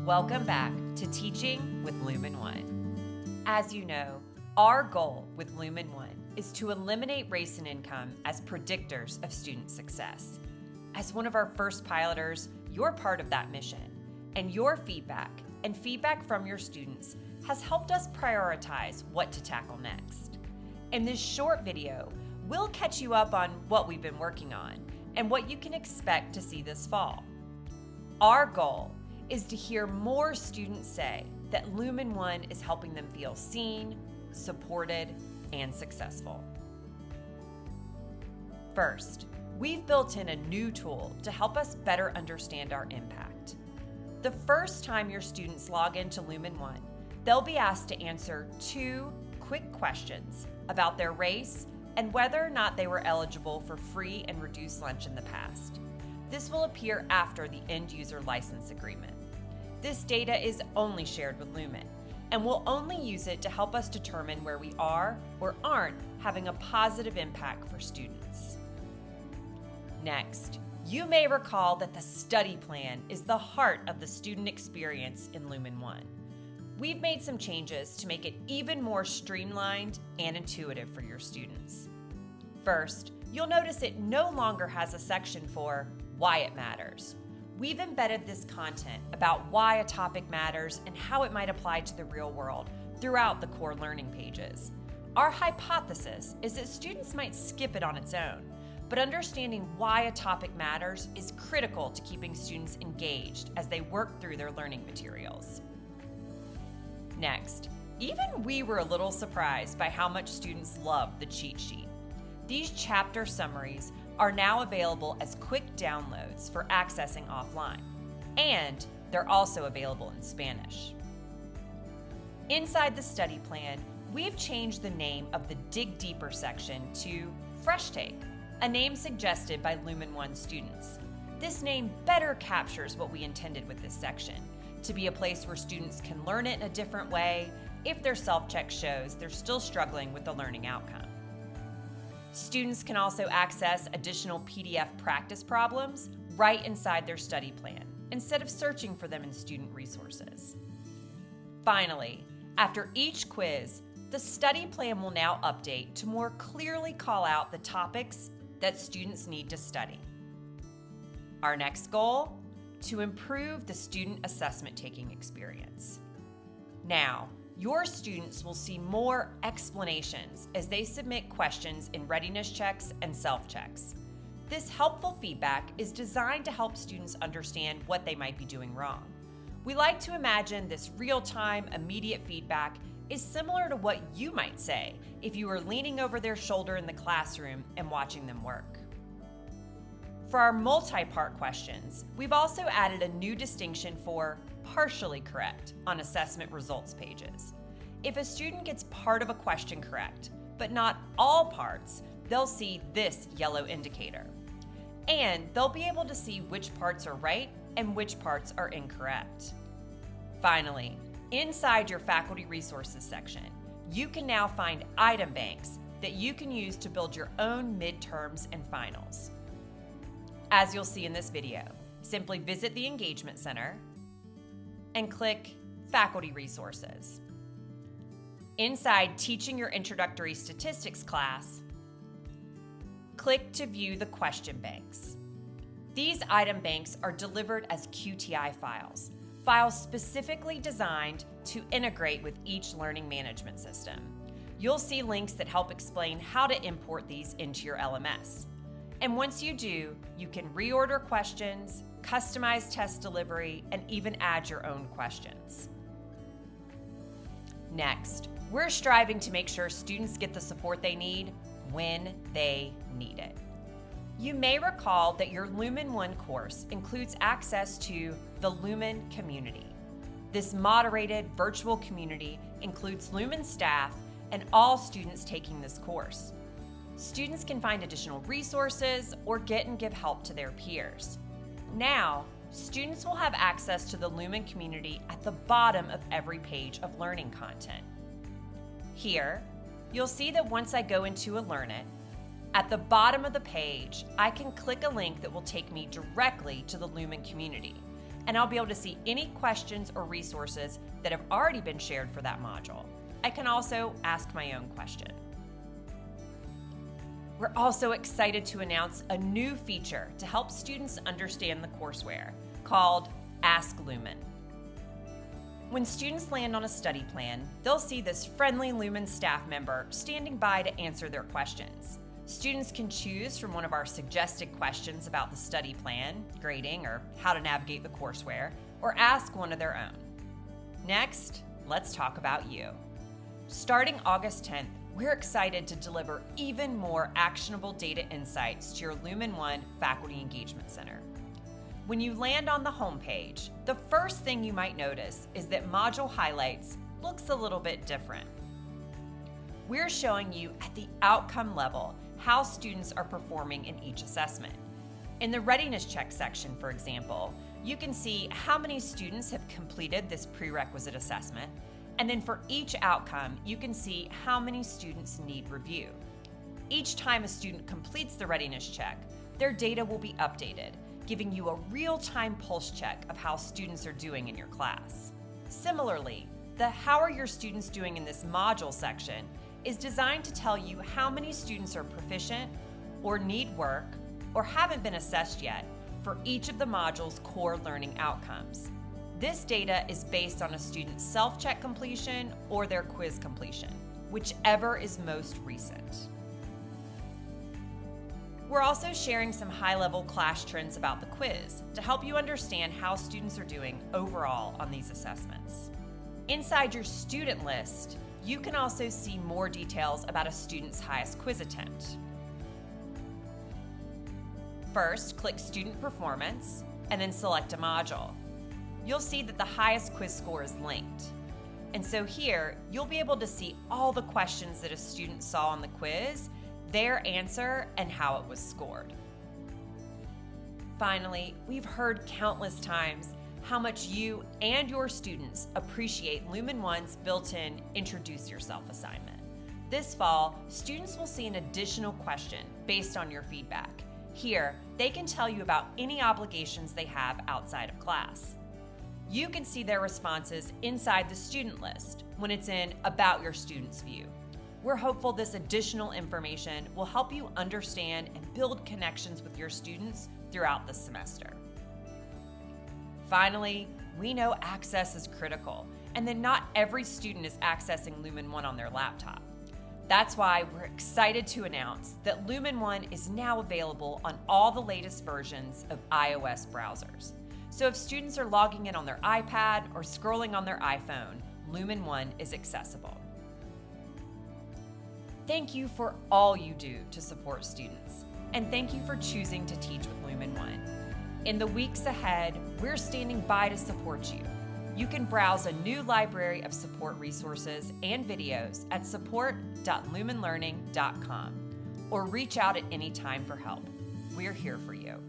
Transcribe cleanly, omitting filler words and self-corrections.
Welcome back to Teaching with Lumen One. As you know, our goal with Lumen One is to eliminate race and income as predictors of student success. As one of our first piloters, you're part of that mission, and your feedback and feedback from your students has helped us prioritize what to tackle next. In this short video, we'll catch you up on what we've been working on and what you can expect to see this fall. Our goal is to hear more students say that Lumen One is helping them feel seen, supported, and successful. First, we've built in a new tool to help us better understand our impact. The first time your students log into Lumen One, they'll be asked to answer 2 quick questions about their race and whether or not they were eligible for free and reduced lunch in the past. This will appear after the end-user license agreement. This data is only shared with Lumen, and we'll only use it to help us determine where we are or aren't having a positive impact for students. Next, you may recall that the study plan is the heart of the student experience in Lumen One. We've made some changes to make it even more streamlined and intuitive for your students. First, you'll notice it no longer has a section for why it matters. We've embedded this content about why a topic matters and how it might apply to the real world throughout the core learning pages. Our hypothesis is that students might skip it on its own, but understanding why a topic matters is critical to keeping students engaged as they work through their learning materials. Next, even we were a little surprised by how much students loved the cheat sheet. These chapter summaries are now available as quick downloads for accessing offline, and they're also available in Spanish. Inside the study plan, we've changed the name of the Dig Deeper section to Fresh Take, a name suggested by Lumen One students. This name better captures what we intended with this section, to be a place where students can learn it in a different way if their self-check shows they're still struggling with the learning outcome. Students can also access additional PDF practice problems right inside their study plan, instead of searching for them in student resources. Finally, after each quiz, the study plan will now update to more clearly call out the topics that students need to study. Our next goal? To improve the student assessment taking experience. Now, your students will see more explanations as they submit questions in readiness checks and self-checks. This helpful feedback is designed to help students understand what they might be doing wrong. We like to imagine this real-time, immediate feedback is similar to what you might say if you were leaning over their shoulder in the classroom and watching them work. For our multi-part questions, we've also added a new distinction for partially correct on assessment results pages. If a student gets part of a question correct, but not all parts, they'll see this yellow indicator. And they'll be able to see which parts are right and which parts are incorrect. Finally, inside your faculty resources section, you can now find item banks that you can use to build your own midterms and finals. As you'll see in this video, simply visit the Engagement Center and click Faculty Resources. Inside Teaching Your Introductory Statistics class, click to view the question banks. These item banks are delivered as QTI files, files specifically designed to integrate with each learning management system. You'll see links that help explain how to import these into your LMS. And once you do, you can reorder questions, customize test delivery, and even add your own questions. Next, we're striving to make sure students get the support they need when they need it. You may recall that your Lumen One course includes access to the Lumen community. This moderated virtual community includes Lumen staff and all students taking this course. Students can find additional resources or get and give help to their peers. Now, students will have access to the Lumen community at the bottom of every page of learning content. Here, you'll see that once I go into a Learn It, at the bottom of the page, I can click a link that will take me directly to the Lumen community, and I'll be able to see any questions or resources that have already been shared for that module. I can also ask my own question. We're also excited to announce a new feature to help students understand the courseware called Ask Lumen. When students land on a study plan, they'll see this friendly Lumen staff member standing by to answer their questions. Students can choose from one of our suggested questions about the study plan, grading, or how to navigate the courseware, or ask one of their own. Next, let's talk about you. Starting August 10th, we're excited to deliver even more actionable data insights to your Lumen One Faculty Engagement Center. When you land on the homepage, the first thing you might notice is that Module Highlights looks a little bit different. We're showing you at the outcome level how students are performing in each assessment. In the Readiness Check section, for example, you can see how many students have completed this prerequisite assessment, and then for each outcome, you can see how many students need review. Each time a student completes the Readiness Check, their data will be updated, giving you a real-time pulse check of how students are doing in your class. Similarly, the How Are Your Students Doing in This Module section is designed to tell you how many students are proficient or need work or haven't been assessed yet for each of the module's core learning outcomes. This data is based on a student's self-check completion or their quiz completion, whichever is most recent. We're also sharing some high-level class trends about the quiz to help you understand how students are doing overall on these assessments. Inside your student list, you can also see more details about a student's highest quiz attempt. First, click Student Performance and then select a module. You'll see that the highest quiz score is linked. And so here, you'll be able to see all the questions that a student saw on the quiz, their answer, and how it was scored. Finally, we've heard countless times how much you and your students appreciate Lumen One's built-in Introduce Yourself assignment. This fall, students will see an additional question based on your feedback. Here, they can tell you about any obligations they have outside of class. You can see their responses inside the student list when it's in About Your Student's View. We're hopeful this additional information will help you understand and build connections with your students throughout the semester. Finally, we know access is critical, and that not every student is accessing Lumen One on their laptop. That's why we're excited to announce that Lumen One is now available on all the latest versions of iOS browsers. So if students are logging in on their iPad or scrolling on their iPhone, Lumen One is accessible. Thank you for all you do to support students, and thank you for choosing to teach with Lumen One. In the weeks ahead, we're standing by to support you. You can browse a new library of support resources and videos at support.lumenlearning.com or reach out at any time for help. We're here for you.